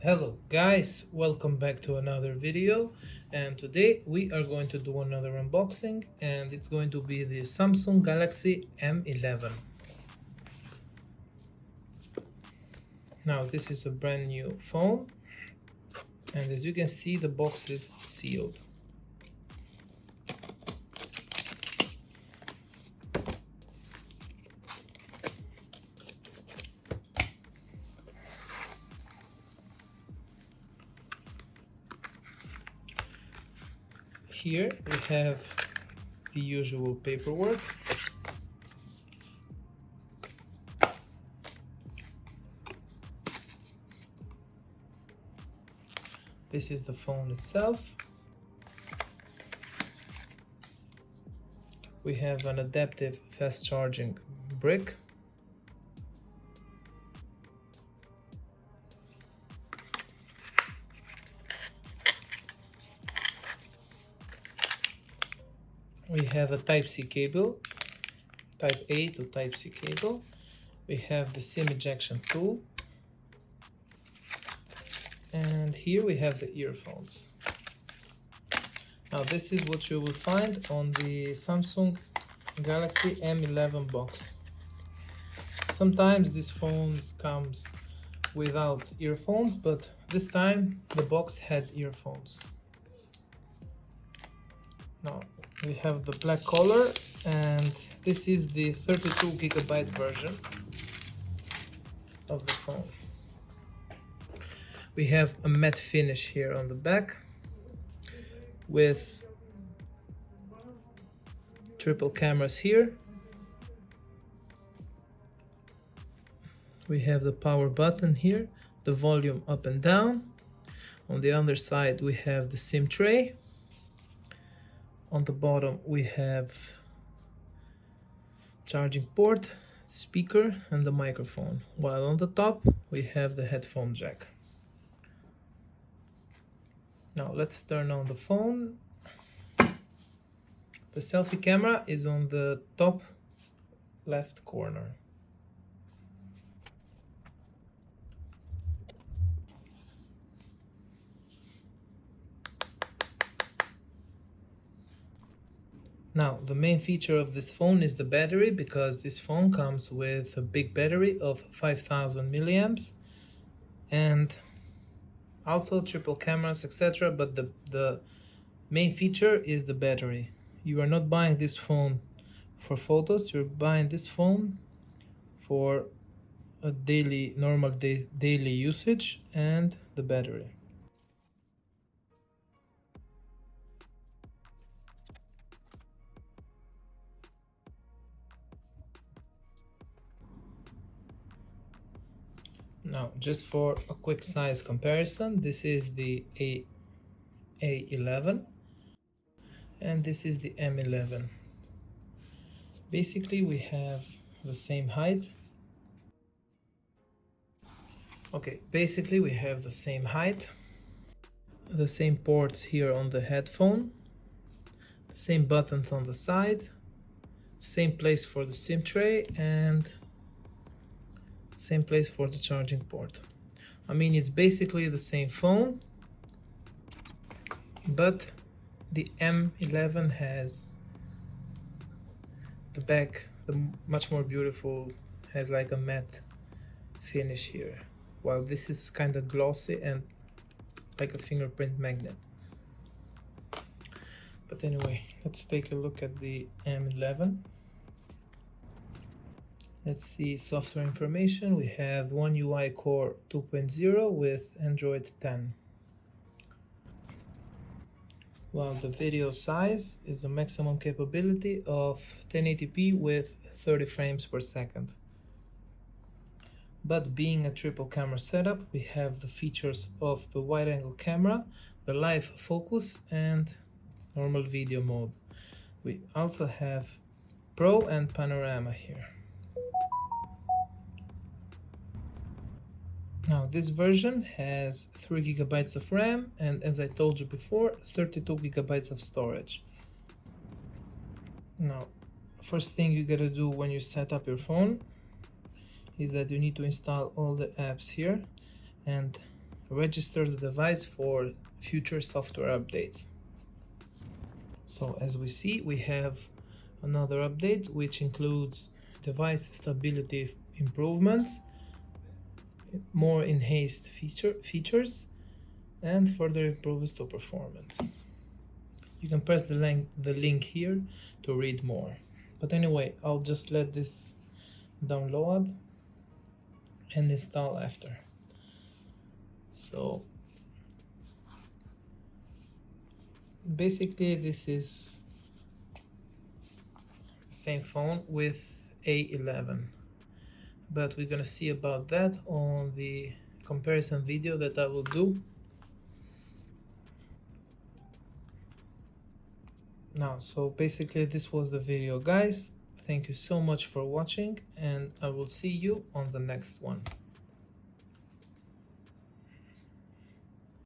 Hello guys, welcome back to another video, and today we are going to do another unboxing, and it's going to be the Samsung Galaxy M11. Now this is a brand new phone, and as you can see the box is sealed. Here we have the usual paperwork. This is the phone itself. We have an adaptive fast charging brick. We have a Type-C cable, Type A to Type-C cable. We have the SIM ejection tool. And here we have the earphones. Now this is what you will find on the Samsung Galaxy M11 box. Sometimes this phone comes without earphones, but this time the box had earphones. Now we have the black color, and this is the 32GB version of the phone. We have a matte finish here on the back with triple cameras here. We have the power button here, the volume up and down. On the other side we have the SIM tray. On the bottom we have charging port, speaker and the microphone, while on the top we have the headphone jack. Now let's turn on the phone. The selfie camera is on the top left corner. Now the main feature of this phone is the battery, because this phone comes with a big battery of 5000 milliamps and also triple cameras, etc. But the main feature is the battery. You are not buying this phone for photos, you're buying this phone for a daily usage and the battery. Now, just for a quick size comparison, this is the A11 and this is the M11. Basically, we have the same height. Basically we have the same height, the same ports here on the headphone, the same buttons on the side, same place for the SIM tray and same place for the charging port. I mean, it's basically the same phone, but the M11 has the back, much more beautiful, has like a matte finish here, while this is kind of glossy and like a fingerprint magnet. But anyway, let's take a look at the M11. Let's see software information. We have One UI Core 2.0 with Android 10. While the video size is a maximum capability of 1080p with 30 frames per second. But being a triple camera setup, we have the features of the wide angle camera, the live focus and normal video mode. We also have Pro and Panorama here. Now this version has 3GB of RAM and, as I told you before, 32GB of storage. Now, first thing you gotta do when you set up your phone is that you need to install all the apps here and register the device for future software updates. So as we see, we have another update which includes device stability improvements, more enhanced features, and further improves to performance. You can press the link here to read more. But anyway, I'll just let this download and install after. So basically this is the same phone with A11, but we're gonna see about that on the comparison video that I will do. Now, so basically this was the video, guys. Thank you so much for watching, and I will see you on the next one.